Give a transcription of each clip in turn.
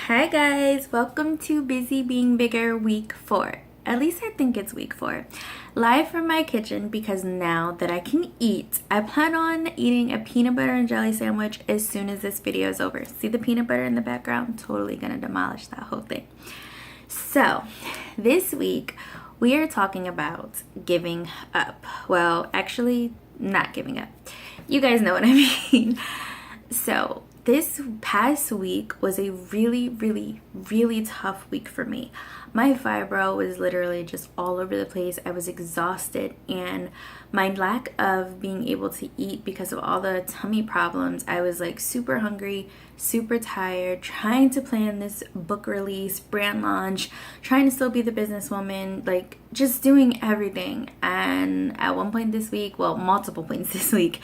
Hi guys, welcome to Busy Being Bigger week 4. At least I think it's week 4. Live from my kitchen because now that I can eat, I plan on eating a peanut butter and jelly sandwich as soon as this video is over. See the peanut butter in the background? Totally gonna demolish that whole thing. So, this week we are talking about giving up. Well, actually, not giving up. You guys know what I mean. So, this past week was a really tough week for me. My fibro was literally just all over the place. I was exhausted, and my lack of being able to eat because of all the tummy problems, I was like super hungry, super tired, trying to plan this book release, brand launch, trying to still be the businesswoman, like just doing everything. And at one point this week, well, multiple points this week,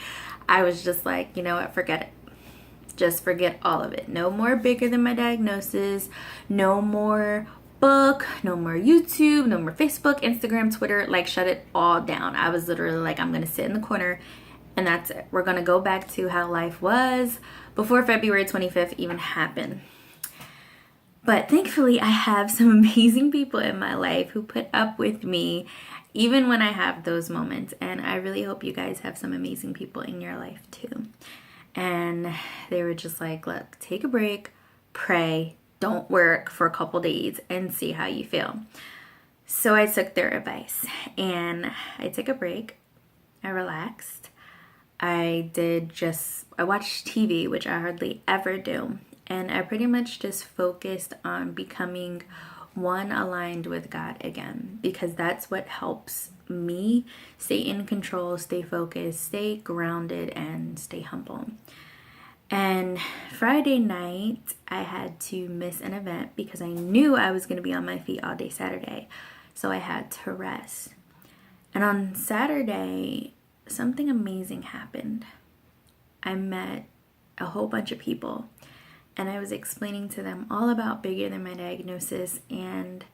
I was just like, you know what, forget it. Just forget all of it. No more Bigger Than My Diagnosis. No more book. No more YouTube. No more Facebook, Instagram, Twitter. Like, shut it all down. I was literally like, I'm going to sit in the corner and that's it. We're going to go back to how life was before February 25th even happened. But thankfully, I have some amazing people in my life who put up with me even when I have those moments. And I really hope you guys have some amazing people in your life too. And they were just like, look, take a break, pray, don't work for a couple days and see how you feel. So I took their advice and I took a break. I relaxed. I watched TV, which I hardly ever do. And I pretty much just focused on becoming one aligned with God again, because that's what helps me stay in control, stay focused, stay grounded, and stay humble. And Friday night, I had to miss an event because I knew I was going to be on my feet all day Saturday. So I had to rest. And on Saturday, something amazing happened. I met a whole bunch of people, and I was explaining to them all about Bigger Than My Diagnosis, and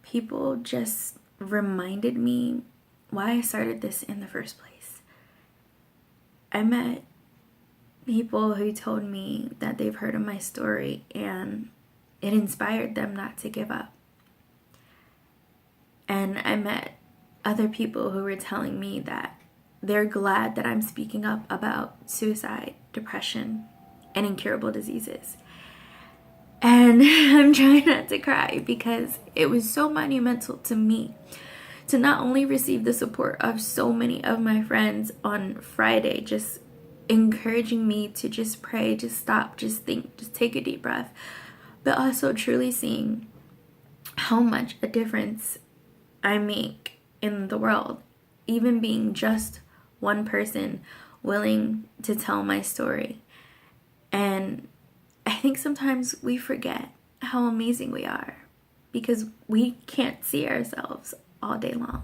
people just reminded me why I started this in the first place. I met people who told me that they've heard of my story and it inspired them not to give up. And I met other people who were telling me that they're glad that I'm speaking up about suicide, depression, and incurable diseases. And I'm trying not to cry because it was so monumental to me to not only receive the support of so many of my friends on Friday, just encouraging me to just pray, just stop, just think, just take a deep breath, but also truly seeing how much a difference I make in the world, even being just one person willing to tell my story. And I think sometimes we forget how amazing we are because we can't see ourselves all day long.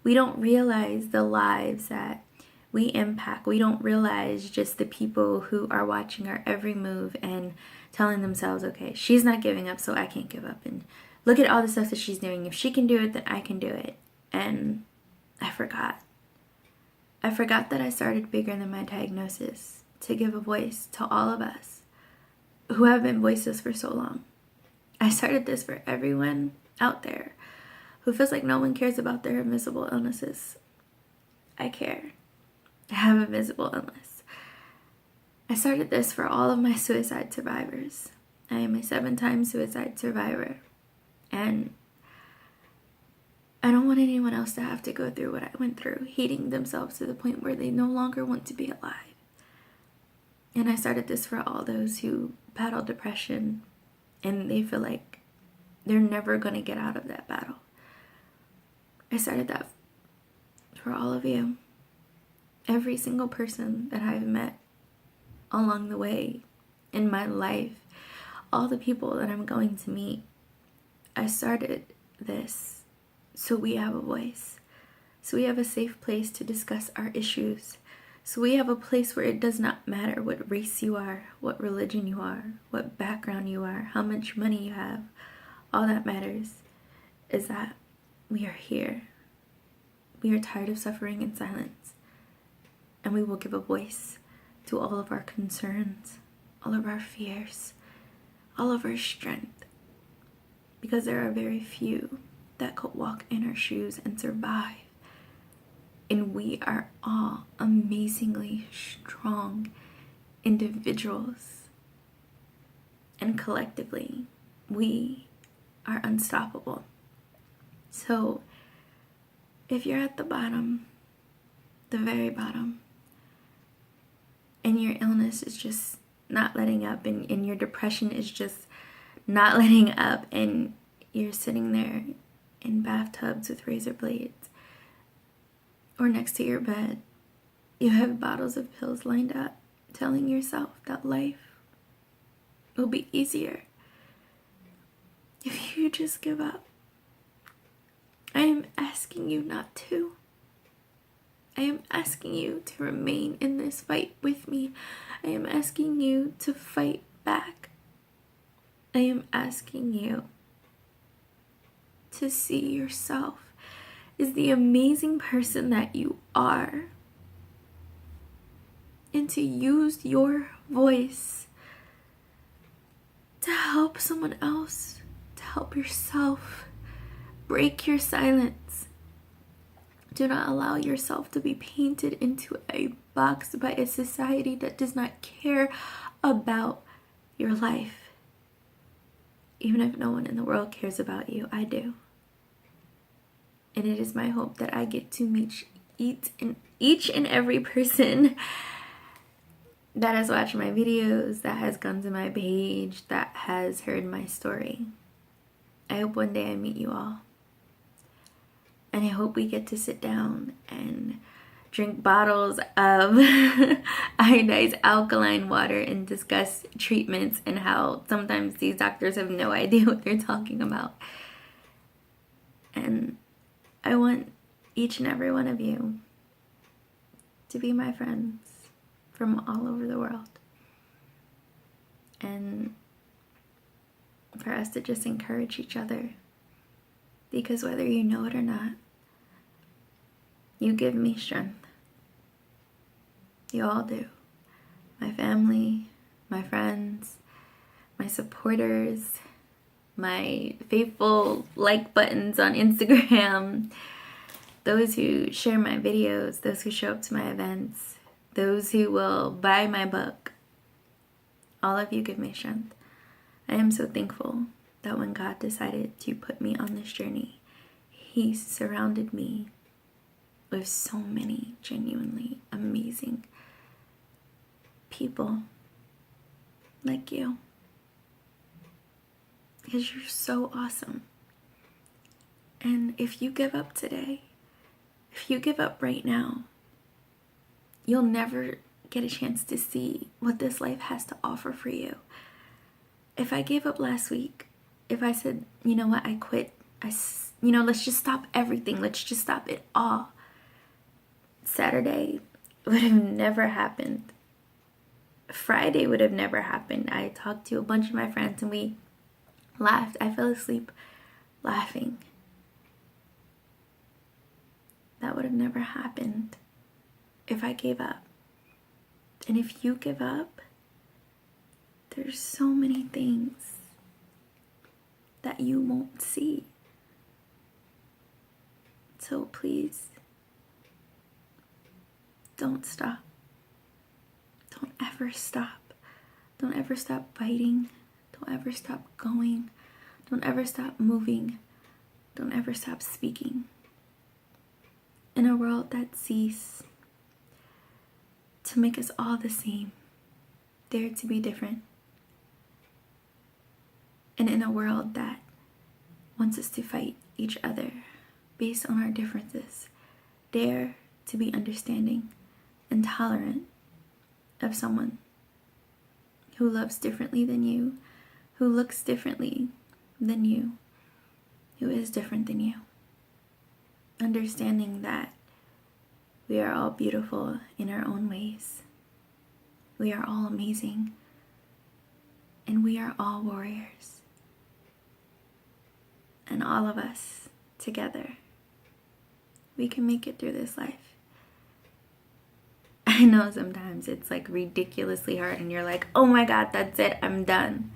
We don't realize the lives that we impact. We don't realize just the people who are watching our every move and telling themselves, okay, she's not giving up, so I can't give up. And look at all the stuff that she's doing. If she can do it, then I can do it. And I forgot. I forgot that I started Bigger Than My Diagnosis to give a voice to all of us who have been voiceless for so long. I started this for everyone out there who feels like no one cares about their invisible illnesses. I care. I have a invisible illness. I started this for all of my suicide survivors. I am a 7-time suicide survivor. And I don't want anyone else to have to go through what I went through, hating themselves to the point where they no longer want to be alive. And I started this for all those who battle depression and they feel like they're never going to get out of that battle. I started that for all of you. Every single person that I've met along the way in my life, all the people that I'm going to meet, I started this so we have a voice, so we have a safe place to discuss our issues, so we have a place where it does not matter what race you are, what religion you are, what background you are, how much money you have. All that matters is that we are here. We are tired of suffering in silence, and we will give a voice to all of our concerns, all of our fears, all of our strength, because there are very few that could walk in our shoes and survive. And we are all amazingly strong individuals. And collectively, we are unstoppable. So if you're at the bottom, the very bottom, and your illness is just not letting up, and your depression is just not letting up, and you're sitting there in bathtubs with razor blades or next to your bed, you have bottles of pills lined up, telling yourself that life will be easier if you just give up. I am asking you not to. I am asking you to remain in this fight with me. I am asking you to fight back. I am asking you to see yourself as the amazing person that you are, and to use your voice to help someone else, to help yourself. Break your silence. Do not allow yourself to be painted into a box by a society that does not care about your life. Even if no one in the world cares about you, I do. And it is my hope that I get to meet each and every person that has watched my videos, that has gone to my page, that has heard my story. I hope one day I meet you all. And I hope we get to sit down and drink bottles of iodized alkaline water and discuss treatments and how sometimes these doctors have no idea what they're talking about. And I want each and every one of you to be my friends from all over the world. And for us to just encourage each other. Because whether you know it or not, you give me strength. You all do. My family, my friends, my supporters, my faithful like buttons on Instagram, those who share my videos, those who show up to my events, those who will buy my book. All of you give me strength. I am so thankful that when God decided to put me on this journey, He surrounded me with so many genuinely amazing people like you. Because you're so awesome. And if you give up today, if you give up right now, you'll never get a chance to see what this life has to offer for you. If I gave up last week, if I said, you know what, I quit, let's just stop everything, let's just stop it all, Saturday would have never happened. Friday would have never happened. I talked to a bunch of my friends and we laughed. I fell asleep laughing. That would have never happened if I gave up. And if you give up, there's so many things that you won't see. So please, don't stop. Don't ever stop. Don't ever stop fighting. Don't ever stop going. Don't ever stop moving. Don't ever stop speaking. In a world that seeks to make us all the same, dare to be different. And in a world that wants us to fight each other based on our differences, dare to be understanding and tolerant of someone who loves differently than you, who looks differently than you, who is different than you. Understanding that we are all beautiful in our own ways. We are all amazing. And we are all warriors. And all of us together, we can make it through this life. I know sometimes it's like ridiculously hard and you're like, oh my God, that's it, I'm done.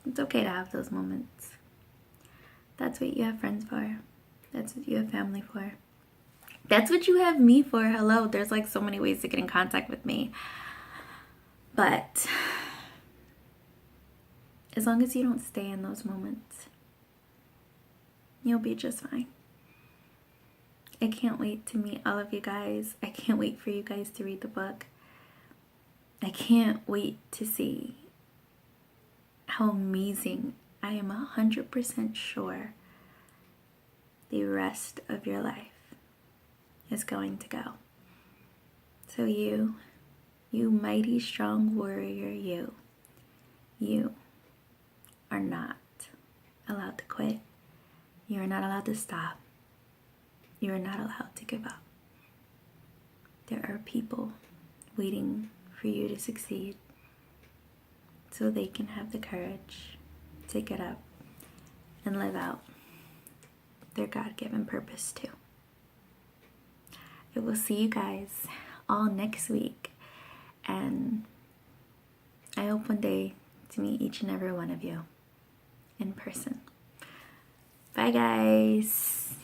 It's okay to have those moments. That's what you have friends for. That's what you have family for. That's what you have me for. Hello, there's like so many ways to get in contact with me. But as long as you don't stay in those moments, you'll be just fine. I can't wait to meet all of you guys. I can't wait for you guys to read the book. I can't wait to see how amazing I am 100% sure the rest of your life is going to go. So you mighty strong warrior, you are not allowed to quit. You are not allowed to stop. You are not allowed to give up. There are people waiting for you to succeed so they can have the courage to get up and live out their God-given purpose too. I will see you guys all next week, and I hope one day to meet each and every one of you in person. Bye guys.